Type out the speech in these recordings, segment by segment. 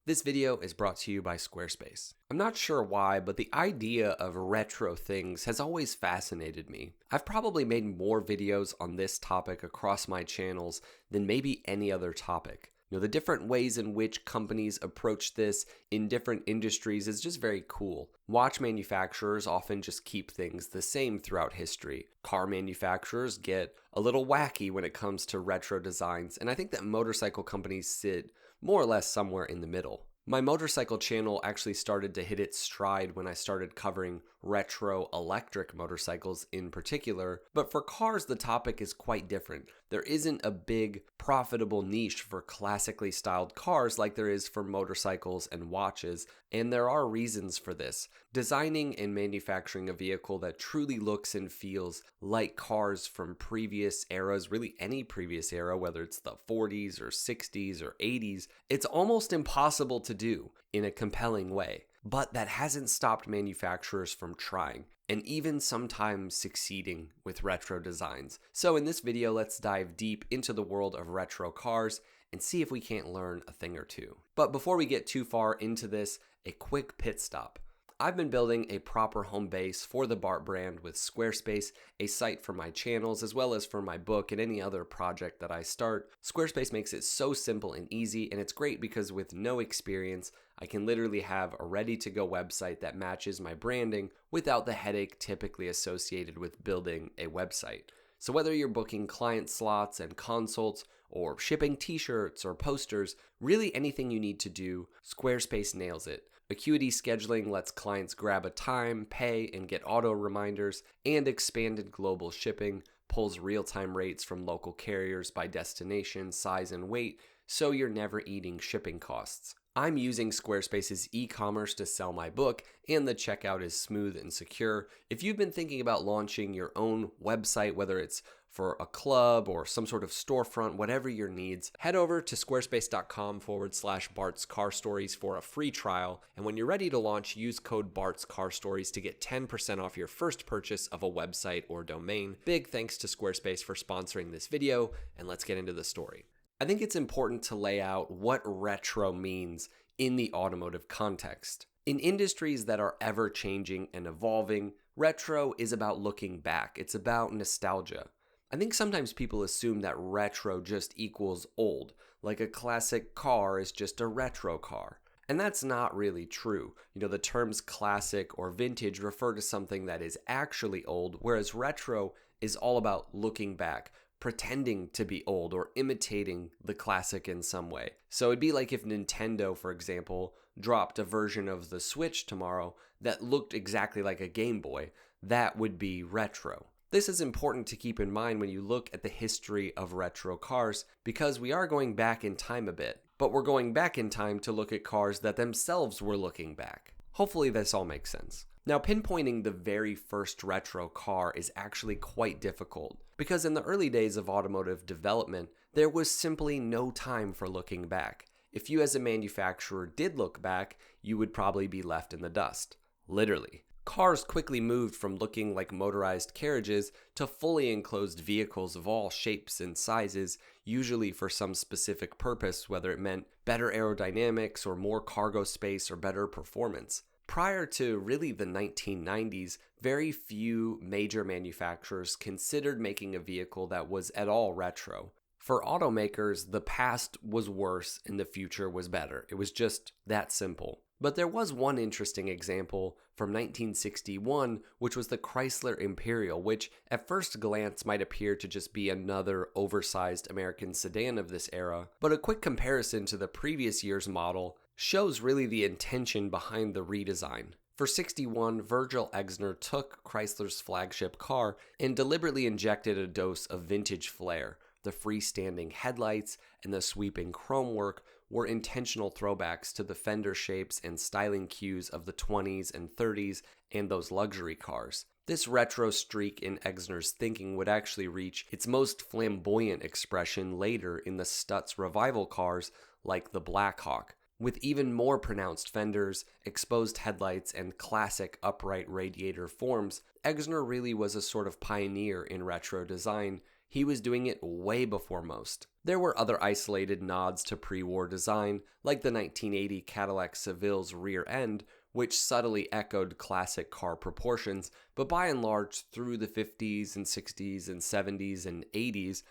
This video is brought to you by Squarespace. I'm not sure why, but the idea of retro things has always fascinated me. I've probably made more videos on this topic across my channels than maybe any other topic. The different ways in which companies approach this in different industries is just very cool. Watch manufacturers often just keep things the same throughout history. Car manufacturers get a little wacky when it comes to retro designs, and I think that motorcycle companies sit more or less somewhere in the middle. My motorcycle channel actually started to hit its stride when I started covering retro electric motorcycles in particular, but for cars the topic is quite different. There isn't a big profitable niche for classically styled cars like there is for motorcycles and watches, and there are reasons for this. Designing and manufacturing a vehicle that truly looks and feels like cars from previous eras, really any previous era, whether it's the 40s or 60s or 80s, it's almost impossible to do in a compelling way. But that hasn't stopped manufacturers from trying, and even sometimes succeeding with retro designs. So in this video, let's dive deep into the world of retro cars and see if we can't learn a thing or two. But before we get too far into this, a quick pit stop. I've been building a proper home base for the Bart brand with Squarespace, a site for my channels as well as for my book and any other project that I start. Squarespace makes it so simple and easy, and it's great because with no experience, I can literally have a ready-to-go website that matches my branding without the headache typically associated with building a website. So whether you're booking client slots and consults or shipping t-shirts or posters, really anything you need to do, Squarespace nails it. Acuity scheduling lets clients grab a time, pay, and get auto reminders, and expanded global shipping pulls real-time rates from local carriers by destination, size, and weight, so you're never eating shipping costs. I'm using Squarespace's e-commerce to sell my book, and the checkout is smooth and secure. If you've been thinking about launching your own website, whether it's for a club or some sort of storefront, whatever your needs, head over to squarespace.com/Bart's Car Stories for a free trial. And when you're ready to launch, use code Bart's Car Stories to get 10% off your first purchase of a website or domain. Big thanks to Squarespace for sponsoring this video, and let's get into the story. I think it's important to lay out what retro means in the automotive context. In industries that are ever changing and evolving, retro is about looking back. It's about nostalgia. I think sometimes people assume that retro just equals old, like a classic car is just a retro car. And that's not really true. The terms classic or vintage refer to something that is actually old, whereas retro is all about looking back, pretending to be old or imitating the classic in some way. So it'd be like if Nintendo, for example, dropped a version of the Switch tomorrow that looked exactly like a Game Boy. That would be retro. This is important to keep in mind when you look at the history of retro cars, because we are going back in time a bit, but we're going back in time to look at cars that themselves were looking back. Hopefully this all makes sense. Now, pinpointing the very first retro car is actually quite difficult, because in the early days of automotive development, there was simply no time for looking back. If you as a manufacturer did look back, you would probably be left in the dust. Literally. Cars quickly moved from looking like motorized carriages to fully enclosed vehicles of all shapes and sizes, usually for some specific purpose, whether it meant better aerodynamics or more cargo space or better performance. Prior to really the 1990s, very few major manufacturers considered making a vehicle that was at all retro. For automakers, the past was worse and the future was better. It was just that simple. But there was one interesting example from 1961, which was the Chrysler Imperial, which at first glance might appear to just be another oversized American sedan of this era. But a quick comparison to the previous year's model shows really the intention behind the redesign. For 61, Virgil Exner took Chrysler's flagship car and deliberately injected a dose of vintage flair. The freestanding headlights and the sweeping chrome work were intentional throwbacks to the fender shapes and styling cues of the 20s and 30s and those luxury cars. This retro streak in Exner's thinking would actually reach its most flamboyant expression later in the Stutz revival cars like the Blackhawk. With even more pronounced fenders, exposed headlights, and classic upright radiator forms, Exner really was a sort of pioneer in retro design. He was doing it way before most. There were other isolated nods to pre-war design, like the 1980 Cadillac Seville's rear end, which subtly echoed classic car proportions, but by and large, through the 50s and 60s and 70s and 80s,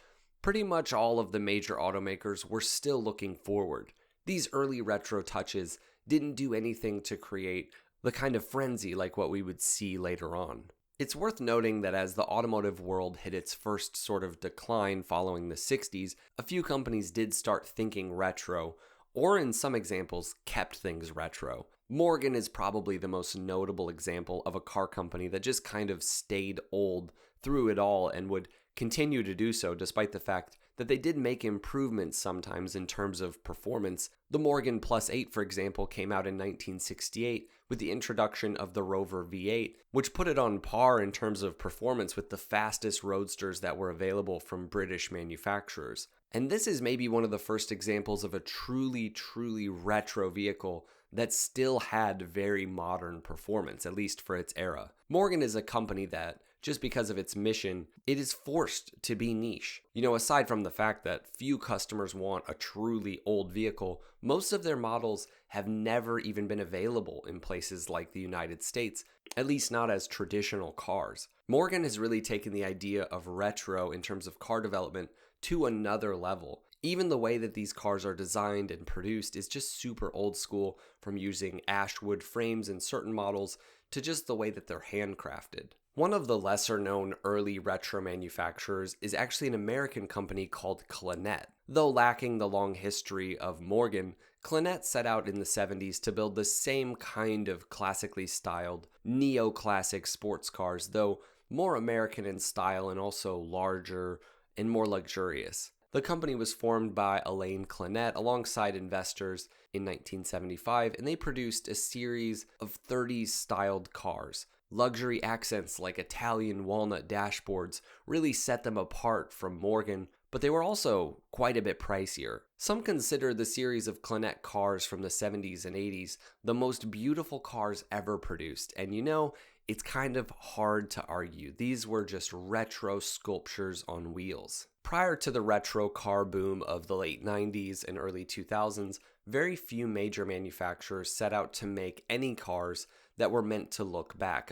pretty much all of the major automakers were still looking forward. These early retro touches didn't do anything to create the kind of frenzy like what we would see later on. It's worth noting that as the automotive world hit its first sort of decline following the 60s, a few companies did start thinking retro, or in some examples, kept things retro. Morgan is probably the most notable example of a car company that just kind of stayed old through it all and would continue to do so despite the fact that they did make improvements sometimes in terms of performance. The Morgan Plus 8, for example, came out in 1968 with the introduction of the Rover V8, which put it on par in terms of performance with the fastest roadsters that were available from British manufacturers. And this is maybe one of the first examples of a truly retro vehicle that still had very modern performance, at least for its era. Morgan is a company that, just because of its mission, it is forced to be niche. Aside from the fact that few customers want a truly old vehicle, most of their models have never even been available in places like the United States, at least not as traditional cars. Morgan has really taken the idea of retro in terms of car development to another level. Even the way that these cars are designed and produced is just super old school, from using ashwood frames in certain models to just the way that they're handcrafted. One of the lesser known early retro manufacturers is actually an American company called Clinette. Though lacking the long history of Morgan, Clinette set out in the 70s to build the same kind of classically styled, neoclassic sports cars, though more American in style and also larger and more luxurious. The company was formed by Elaine Clinette alongside investors in 1975, and they produced a series of 30s styled cars. Luxury accents like Italian walnut dashboards really set them apart from Morgan, but they were also quite a bit pricier. Some consider the series of Clinette cars from the 70s and 80s the most beautiful cars ever produced, and it's kind of hard to argue. These were just retro sculptures on wheels. Prior to the retro car boom of the late 90s and early 2000s, very few major manufacturers set out to make any cars that were meant to look back.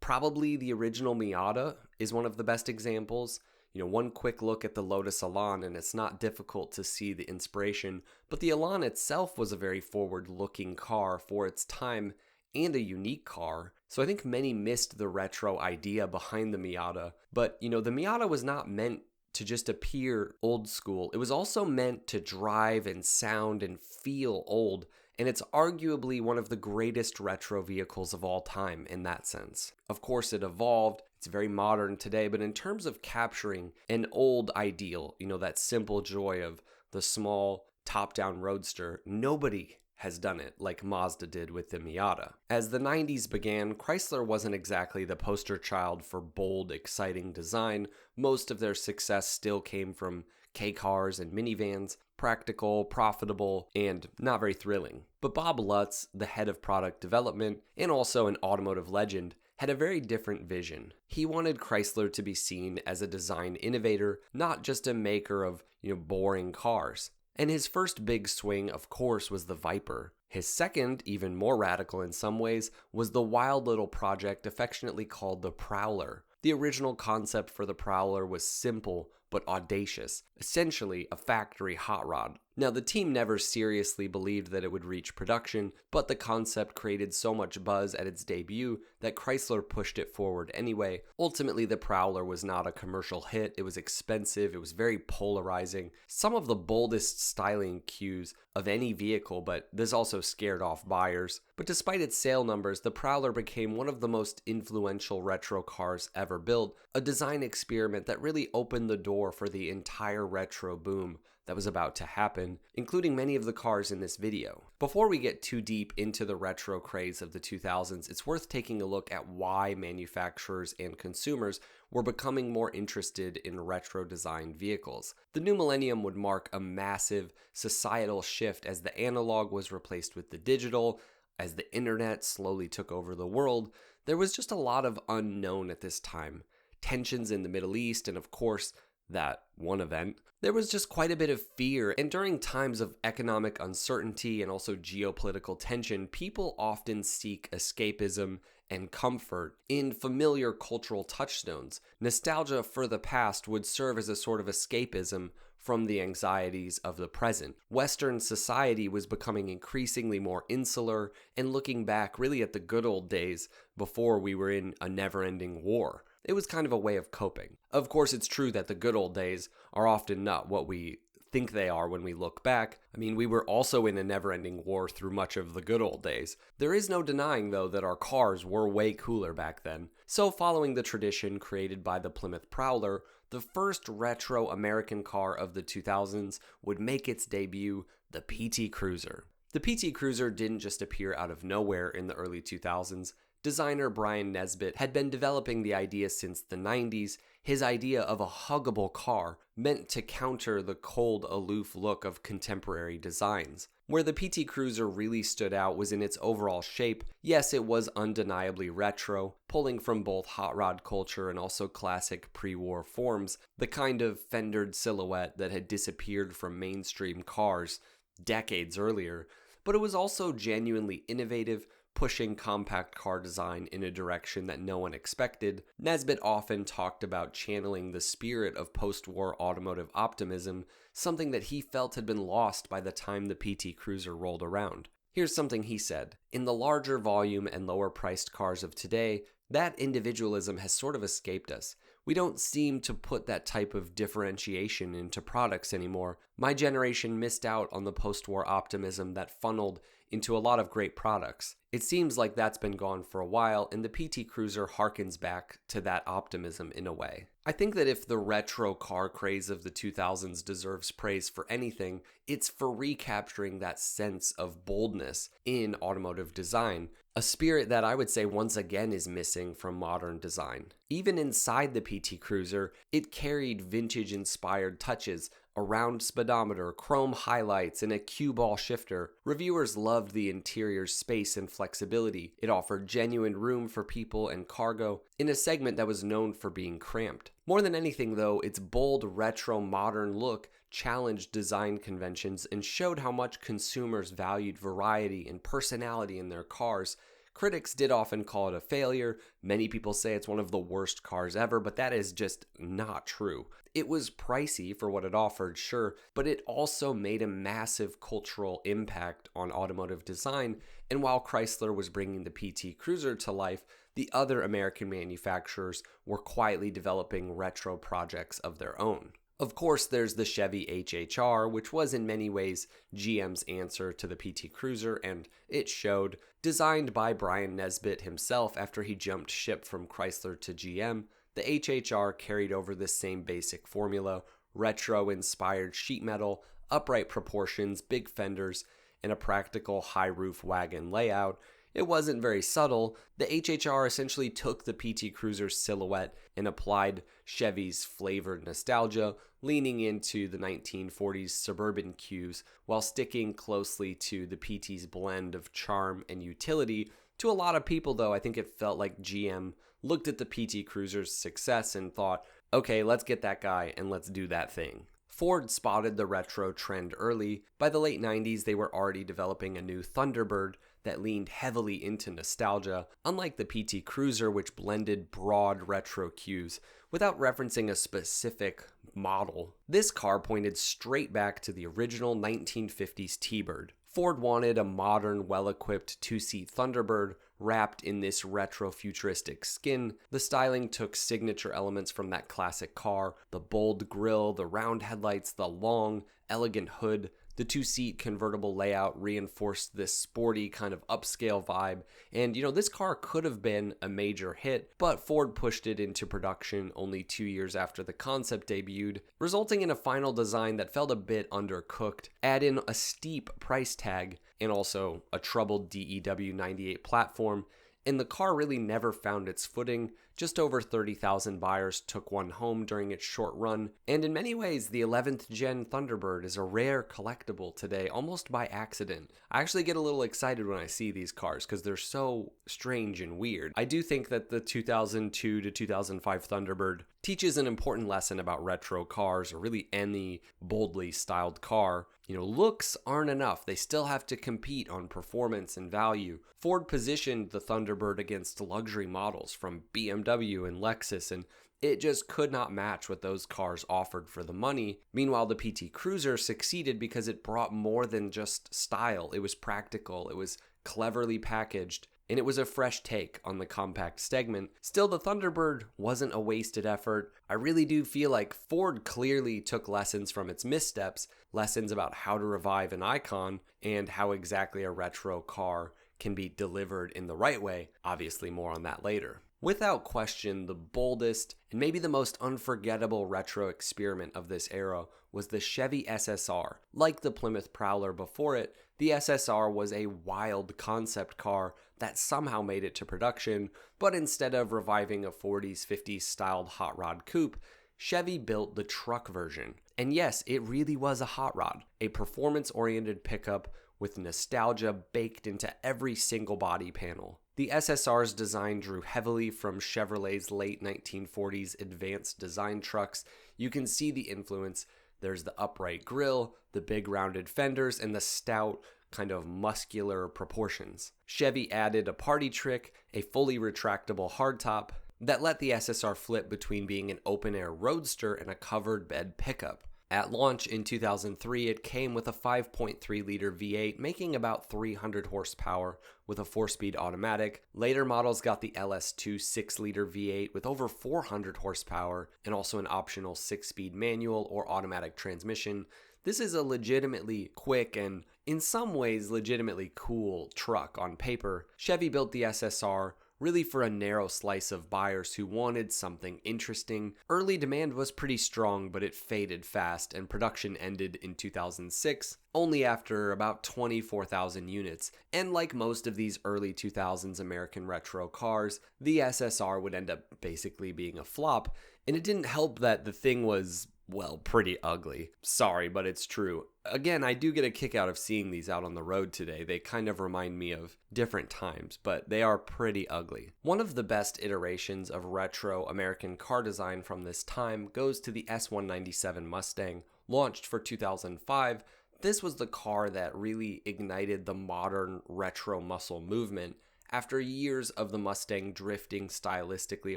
Probably the original Miata is one of the best examples. One quick look at the Lotus Elan and it's not difficult to see the inspiration, but the Elan itself was a very forward-looking car for its time and a unique car. So I think many missed the retro idea behind the Miata, but the Miata was not meant to just appear old school. It was also meant to drive and sound and feel old, and it's arguably one of the greatest retro vehicles of all time in that sense. Of course, it evolved. It's very modern today, but in terms of capturing an old ideal, that simple joy of the small top-down roadster, nobody has done it like Mazda did with the Miata. As the 90s began, Chrysler wasn't exactly the poster child for bold, exciting design. Most of their success still came from K-cars and minivans, practical, profitable, and not very thrilling. But Bob Lutz, the head of product development and also an automotive legend, had a very different vision. He wanted Chrysler to be seen as a design innovator, not just a maker of, boring cars. And his first big swing, of course, was the Viper. His second, even more radical in some ways, was the wild little project affectionately called the Prowler. The original concept for the Prowler was simple but audacious, essentially a factory hot rod. Now, the team never seriously believed that it would reach production, but the concept created so much buzz at its debut that Chrysler pushed it forward anyway. Ultimately, the Prowler was not a commercial hit. It was expensive. It was very polarizing. Some of the boldest styling cues of any vehicle, but this also scared off buyers. But despite its sale numbers, the Prowler became one of the most influential retro cars ever built, a design experiment that really opened the door for the entire retro boom that was about to happen, including many of the cars in this video. Before we get too deep into the retro craze of the 2000s, it's worth taking a look at why manufacturers and consumers were becoming more interested in retro designed vehicles. The new millennium would mark a massive societal shift as the analog was replaced with the digital, as the internet slowly took over the world. There was just a lot of unknown at this time. Tensions in the Middle East and, of course, that one event. There was just quite a bit of fear, and during times of economic uncertainty and also geopolitical tension, people often seek escapism and comfort in familiar cultural touchstones. Nostalgia for the past would serve as a sort of escapism from the anxieties of the present. Western society was becoming increasingly more insular and looking back really at the good old days before we were in a never-ending war. It was kind of a way of coping. Of course, it's true that the good old days are often not what we think they are when we look back. I mean, we were also in a never-ending war through much of the good old days. There is no denying, though, that our cars were way cooler back then. So, following the tradition created by the Plymouth Prowler, the first retro American car of the 2000s would make its debut, the PT Cruiser. The PT Cruiser didn't just appear out of nowhere in the early 2000s. Designer Brian Nesbitt had been developing the idea since the 90s, his idea of a huggable car meant to counter the cold, aloof look of contemporary designs. Where the PT Cruiser really stood out was in its overall shape. Yes, it was undeniably retro, pulling from both hot rod culture and also classic pre-war forms, the kind of fendered silhouette that had disappeared from mainstream cars decades earlier, but it was also genuinely innovative, pushing compact car design in a direction that no one expected. Nesbitt often talked about channeling the spirit of post-war automotive optimism, something that he felt had been lost by the time the PT Cruiser rolled around. Here's something he said: "In the larger volume and lower priced cars of today, that individualism has sort of escaped us. We don't seem to put that type of differentiation into products anymore. My generation missed out on the post-war optimism that funneled into a lot of great products. It seems like that's been gone for a while, and the PT Cruiser harkens back to that optimism in a way." I think that if the retro car craze of the 2000s deserves praise for anything, it's for recapturing that sense of boldness in automotive design, a spirit that I would say once again is missing from modern design. Even inside the PT Cruiser, it carried vintage-inspired touches, a round speedometer, chrome highlights, and a cue ball shifter. Reviewers loved the interior's space and flexibility. It offered genuine room for people and cargo in a segment that was known for being cramped. More than anything, though, its bold, retro, modern look challenged design conventions and showed how much consumers valued variety and personality in their cars. Critics did often call it a failure. Many people say it's one of the worst cars ever, but that is just not true. It was pricey for what it offered, sure, but it also made a massive cultural impact on automotive design, and while Chrysler was bringing the PT Cruiser to life, the other American manufacturers were quietly developing retro projects of their own. Of course, there's the Chevy HHR, which was in many ways GM's answer to the PT Cruiser, and it showed. Designed by Brian Nesbitt himself after he jumped ship from Chrysler to GM, the HHR carried over the same basic formula: retro-inspired sheet metal, upright proportions, big fenders, and a practical high-roof wagon layout. It wasn't very subtle. The HHR essentially took the PT Cruiser's silhouette and applied Chevy's flavored nostalgia, leaning into the 1940s suburban cues while sticking closely to the PT's blend of charm and utility. To a lot of people, though, I think it felt like GM looked at the PT Cruiser's success and thought, okay, let's get that guy and let's do that thing. Ford spotted the retro trend early. By the late 90s, they were already developing a new Thunderbird that leaned heavily into nostalgia, unlike the PT Cruiser, which blended broad retro cues without referencing a specific model. This car pointed straight back to the original 1950s T-Bird. Ford wanted a modern, well-equipped two-seat Thunderbird wrapped in this retro-futuristic skin. The styling took signature elements from that classic car: the bold grille, the round headlights, the long, elegant hood. The two-seat convertible layout reinforced this sporty kind of upscale vibe, and this car could have been a major hit, but Ford pushed it into production only 2 years after the concept debuted, resulting in a final design that felt a bit undercooked. Add in a steep price tag and also a troubled DEW 98 platform, and the car really never found its footing. Just over 30,000 buyers took one home during its short run, and in many ways, the 11th gen Thunderbird is a rare collectible today, almost by accident. I actually get a little excited when I see these cars because they're so strange and weird. I do think that the 2002 to 2005 Thunderbird teaches an important lesson about retro cars, or really any boldly styled car. Looks aren't enough. They still have to compete on performance and value. Ford positioned the Thunderbird against luxury models from BMW and Lexus, and it just could not match what those cars offered for the money. Meanwhile, the PT Cruiser succeeded because it brought more than just style. It was practical, it was cleverly packaged, and it was a fresh take on the compact segment. Still, the Thunderbird wasn't a wasted effort. I really do feel like Ford clearly took lessons from its missteps, lessons about how to revive an icon, and how exactly a retro car can be delivered in the right way. Obviously, more on that later. Without question, the boldest and maybe the most unforgettable retro experiment of this era was the Chevy SSR. Like the Plymouth Prowler before it, the SSR was a wild concept car that somehow made it to production, but instead of reviving a 40s, 50s styled hot rod coupe, Chevy built the truck version. And yes, it really was a hot rod, a performance-oriented pickup with nostalgia baked into every single body panel. The SSR's design drew heavily from Chevrolet's late 1940s advanced design trucks. You can see the influence. There's the upright grille, the big rounded fenders, and the stout, kind of muscular proportions. Chevy added a party trick, a fully retractable hardtop, that let the SSR flip between being an open-air roadster and a covered bed pickup. At launch in 2003, it came with a 5.3-liter V8, making about 300 horsepower with a 4-speed automatic. Later models got the LS2 6-liter V8 with over 400 horsepower and also an optional 6-speed manual or automatic transmission. This is a legitimately quick and, in some ways, legitimately cool truck on paper. Chevy built the SSR really for a narrow slice of buyers who wanted something interesting. Early demand was pretty strong, but it faded fast, and production ended in 2006, only after about 24,000 units. And like most of these early 2000s American retro cars, the SSR would end up basically being a flop, and it didn't help that the thing was, well, pretty ugly. Sorry, but it's true. Again, I do get a kick out of seeing these out on the road today. They kind of remind me of different times, but they are pretty ugly. One of the best iterations of retro American car design from this time goes to the S197 Mustang, launched for 2005. This was the car that really ignited the modern retro muscle movement. After years of the Mustang drifting stylistically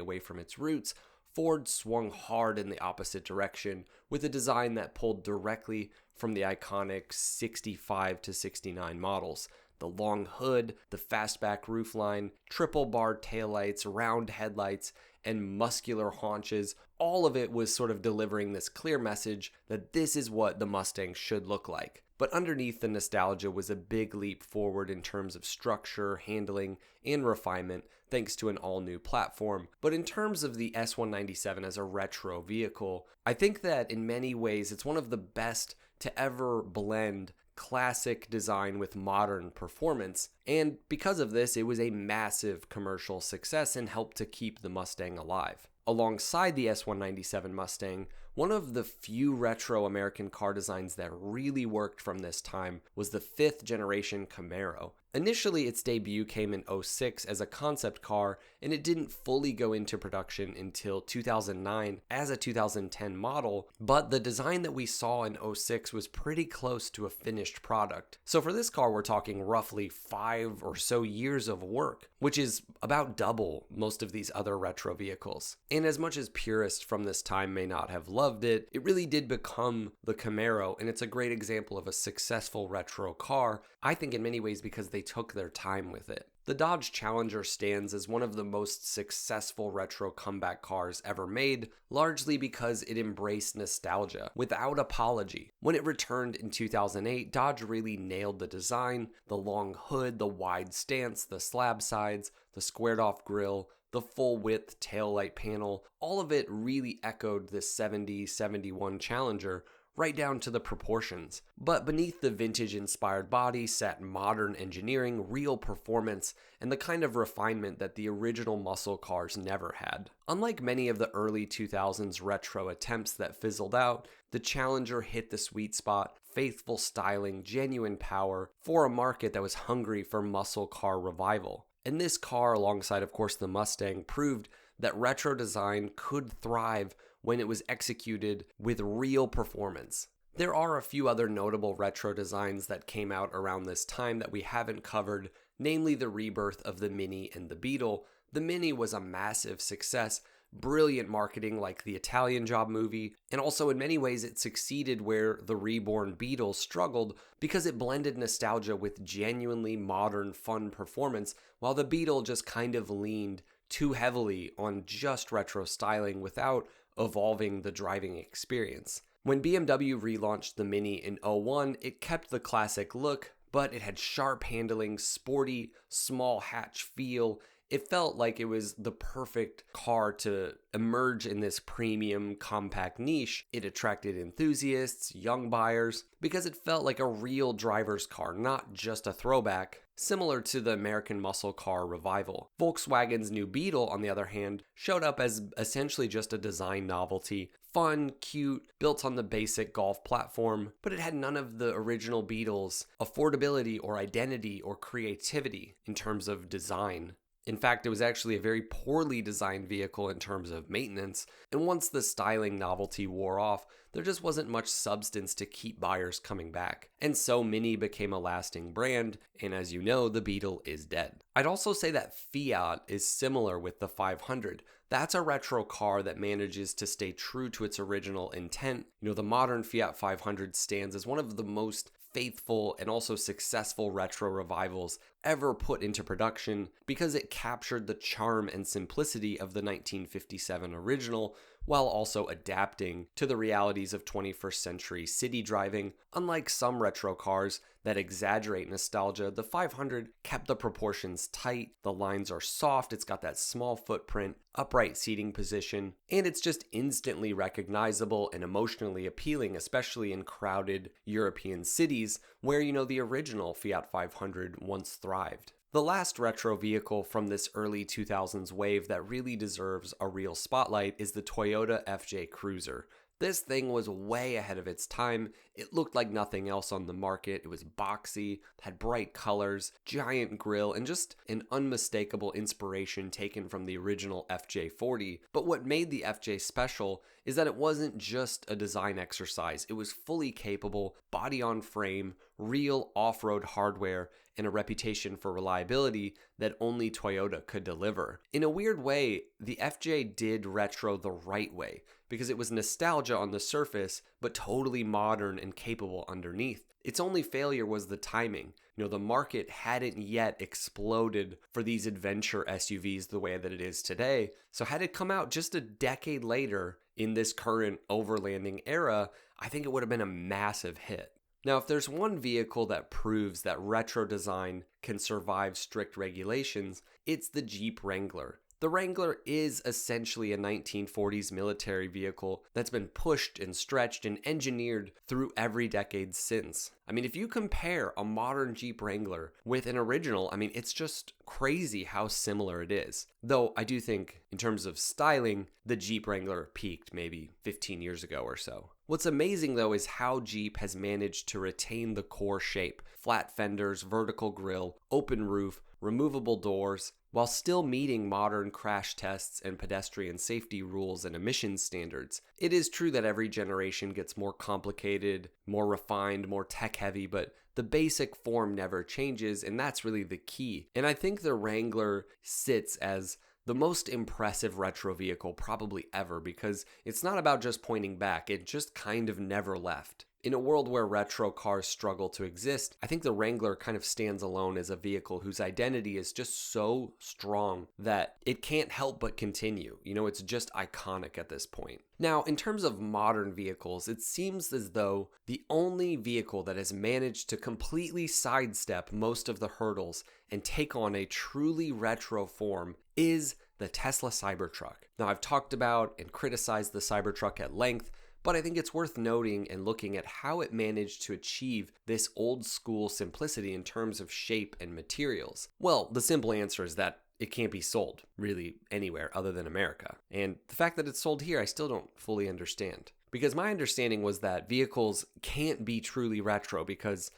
away from its roots, Ford swung hard in the opposite direction with a design that pulled directly from the iconic 65 to 69 models. The long hood, the fastback roofline, triple bar taillights, round headlights, and muscular haunches, all of it was sort of delivering this clear message that this is what the Mustang should look like. But underneath the nostalgia was a big leap forward in terms of structure, handling, and refinement, thanks to an all-new platform. But in terms of the S197 as a retro vehicle, I think that in many ways it's one of the best to ever blend classic design with modern performance, and because of this, it was a massive commercial success and helped to keep the Mustang alive. Alongside the S197 Mustang, one of the few retro American car designs that really worked from this time was the 5th generation Camaro. Initially, its debut came in 2006 as a concept car, and it didn't fully go into production until 2009 as a 2010 model, but the design that we saw in 2006 was pretty close to a finished product. So for this car, we're talking roughly 5 or so years of work, which is about double most of these other retro vehicles. And as much as purists from this time may not have loved it, it really did become the Camaro, and it's a great example of a successful retro car, I think in many ways because they took their time with it. The Dodge Challenger stands as one of the most successful retro comeback cars ever made, largely because it embraced nostalgia without apology. When it returned in 2008, Dodge really nailed the design, the long hood, the wide stance, the slab sides, the squared off grille, the full width taillight panel. All of it really echoed the 70-71 Challenger, right down to the proportions. But beneath the vintage-inspired body sat modern engineering, real performance, and the kind of refinement that the original muscle cars never had. Unlike many of the early 2000s retro attempts that fizzled out, the Challenger hit the sweet spot, faithful styling, genuine power, for a market that was hungry for muscle car revival. And this car, alongside of course the Mustang, proved that retro design could thrive when it was executed with real performance. There are a few other notable retro designs that came out around this time that we haven't covered, namely the rebirth of the Mini and the Beetle. The Mini was a massive success, brilliant marketing like the Italian Job movie, and also in many ways it succeeded where the reborn Beetle struggled because it blended nostalgia with genuinely modern fun performance, while the Beetle just kind of leaned too heavily on just retro styling without evolving the driving experience. When BMW relaunched the Mini in 2001, it kept the classic look, but it had sharp handling, sporty, small hatch feel. It felt like it was the perfect car to emerge in this premium compact niche. It attracted enthusiasts, young buyers, because it felt like a real driver's car, not just a throwback, similar to the American muscle car revival. Volkswagen's new Beetle, on the other hand, showed up as essentially just a design novelty, fun, cute, built on the basic Golf platform, but it had none of the original Beetle's affordability or identity or creativity in terms of design. In fact, it was actually a very poorly designed vehicle in terms of maintenance, and once the styling novelty wore off, there just wasn't much substance to keep buyers coming back. And so Mini became a lasting brand, and as you know, the Beetle is dead. I'd also say that Fiat is similar with the 500. That's a retro car that manages to stay true to its original intent. The modern Fiat 500 stands as one of the most faithful and also successful retro revivals ever put into production because it captured the charm and simplicity of the 1957 original while also adapting to the realities of 21st century city driving. Unlike some retro cars that exaggerate nostalgia, the 500 kept the proportions tight, the lines are soft, it's got that small footprint, upright seating position, and it's just instantly recognizable and emotionally appealing, especially in crowded European cities where, the original Fiat 500 once thrived. The last retro vehicle from this early 2000s wave that really deserves a real spotlight is the Toyota FJ Cruiser. This thing was way ahead of its time. It looked like nothing else on the market. It was boxy, had bright colors, giant grille, and just an unmistakable inspiration taken from the original FJ40. But what made the FJ special is that it wasn't just a design exercise. It was fully capable, body on frame, real off-road hardware, and a reputation for reliability that only Toyota could deliver. In a weird way, the FJ did retro the right way, because it was nostalgia on the surface, but totally modern and capable underneath. Its only failure was the timing. The market hadn't yet exploded for these adventure SUVs the way that it is today. So had it come out just a decade later in this current overlanding era, I think it would have been a massive hit. Now, if there's one vehicle that proves that retro design can survive strict regulations, it's the Jeep Wrangler. The Wrangler is essentially a 1940s military vehicle that's been pushed and stretched and engineered through every decade since. If you compare a modern Jeep Wrangler with an original, it's just crazy how similar it is. Though I do think, in terms of styling, the Jeep Wrangler peaked maybe 15 years ago or so. What's amazing though is how Jeep has managed to retain the core shape, flat fenders, vertical grille, open roof, removable doors, while still meeting modern crash tests and pedestrian safety rules and emissions standards. It is true that every generation gets more complicated, more refined, more tech-heavy, but the basic form never changes, and that's really the key. And I think the Wrangler sits as the most impressive retro vehicle probably ever because it's not about just pointing back, it just kind of never left. In a world where retro cars struggle to exist, I think the Wrangler kind of stands alone as a vehicle whose identity is just so strong that it can't help but continue. It's just iconic at this point. Now, in terms of modern vehicles, it seems as though the only vehicle that has managed to completely sidestep most of the hurdles and take on a truly retro form is the Tesla Cybertruck. Now, I've talked about and criticized the Cybertruck at length, but I think it's worth noting and looking at how it managed to achieve this old school simplicity in terms of shape and materials. Well, the simple answer is that it can't be sold really anywhere other than America. And the fact that it's sold here, I still don't fully understand. Because my understanding was that vehicles can't be truly retro because,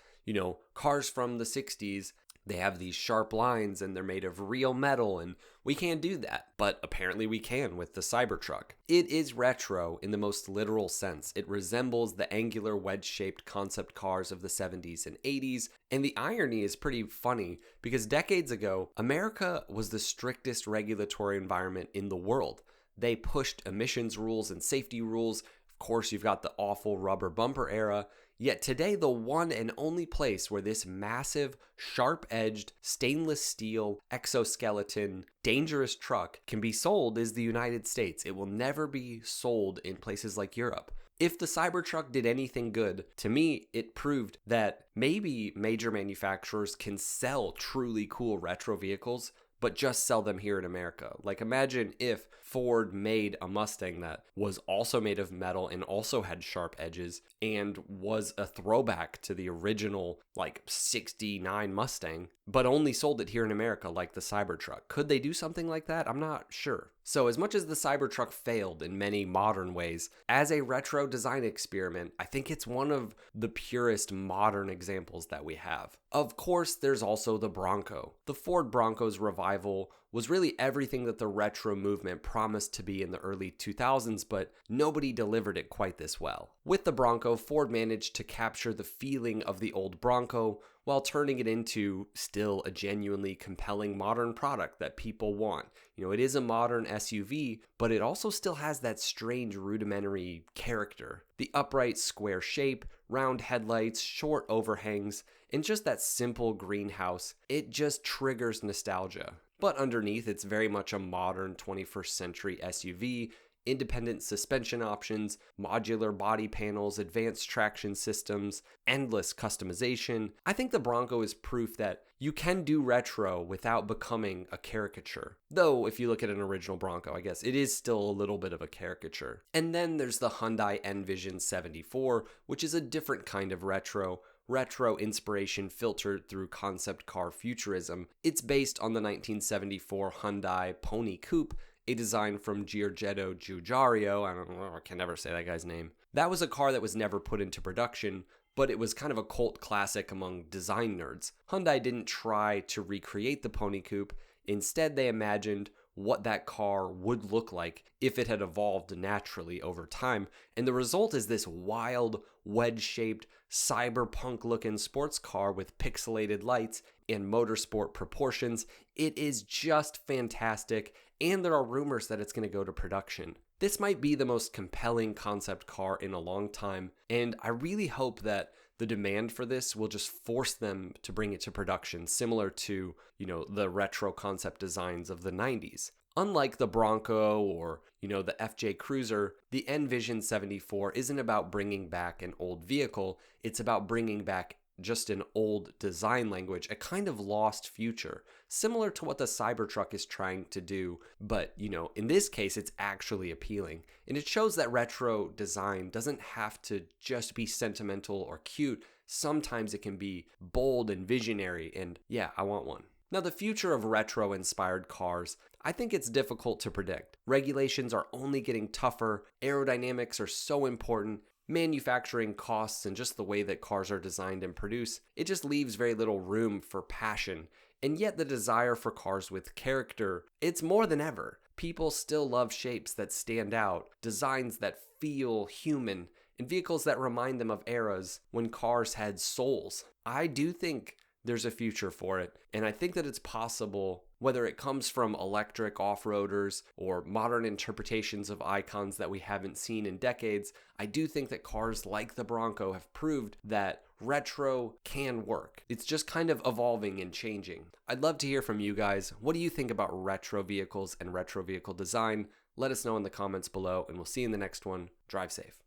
cars from the 60s, they have these sharp lines and they're made of real metal, and we can't do that. But apparently we can with the Cybertruck. It is retro in the most literal sense. It resembles the angular wedge-shaped concept cars of the 70s and 80s. And the irony is pretty funny because decades ago, America was the strictest regulatory environment in the world. They pushed emissions rules and safety rules. Of course, you've got the awful rubber bumper era. Yet today, the one and only place where this massive, sharp-edged, stainless steel, exoskeleton, dangerous truck can be sold is the United States. It will never be sold in places like Europe. If the Cybertruck did anything good, to me, it proved that maybe major manufacturers can sell truly cool retro vehicles, but just sell them here in America. Like, imagine if Ford made a Mustang that was also made of metal and also had sharp edges and was a throwback to the original, 69 Mustang, but only sold it here in America like the Cybertruck. Could they do something like that? I'm not sure. So as much as the Cybertruck failed in many modern ways, as a retro design experiment, I think it's one of the purest modern examples that we have. Of course, there's also the Bronco. The Ford Bronco's revival was really everything that the retro movement promised to be in the early 2000s, but nobody delivered it quite this well. With the Bronco, Ford managed to capture the feeling of the old Bronco while turning it into still a genuinely compelling modern product that people want. It is a modern SUV, but it also still has that strange rudimentary character. The upright square shape, round headlights, short overhangs, and just that simple greenhouse, it just triggers nostalgia. But underneath, it's very much a modern 21st century SUV, independent suspension options, modular body panels, advanced traction systems, endless customization. I think the Bronco is proof that you can do retro without becoming a caricature. Though, if you look at an original Bronco, I guess it is still a little bit of a caricature. And then there's the Hyundai Envision 74, which is a different kind of retro inspiration filtered through concept car futurism. It's based on the 1974 Hyundai Pony Coupe, a design from Giorgetto Giugiaro. I can never say that guy's name. That was a car that was never put into production, but it was kind of a cult classic among design nerds. Hyundai didn't try to recreate the Pony Coupe. Instead, they imagined what that car would look like if it had evolved naturally over time. And the result is this wild, wedge-shaped, cyberpunk-looking sports car with pixelated lights and motorsport proportions. It is just fantastic, and there are rumors that it's going to go to production. This might be the most compelling concept car in a long time, and I really hope that the demand for this will just force them to bring it to production, similar to, the retro concept designs of the 90s. Unlike the Bronco or, the FJ Cruiser, the Envision 74 isn't about bringing back an old vehicle, it's about bringing back just an old design language, a kind of lost future, similar to what the Cybertruck is trying to do, but, in this case, it's actually appealing. And it shows that retro design doesn't have to just be sentimental or cute. Sometimes it can be bold and visionary, and yeah, I want one. Now, the future of retro-inspired cars, I think it's difficult to predict. Regulations are only getting tougher, aerodynamics are so important, manufacturing costs and just the way that cars are designed and produced, it just leaves very little room for passion. And yet the desire for cars with character, it's more than ever. People still love shapes that stand out, designs that feel human, and vehicles that remind them of eras when cars had souls. I do think there's a future for it, and I think that it's possible, whether it comes from electric off-roaders or modern interpretations of icons that we haven't seen in decades. I do think that cars like the Bronco have proved that retro can work. It's just kind of evolving and changing. I'd love to hear from you guys. What do you think about retro vehicles and retro vehicle design? Let us know in the comments below, and we'll see you in the next one. Drive safe.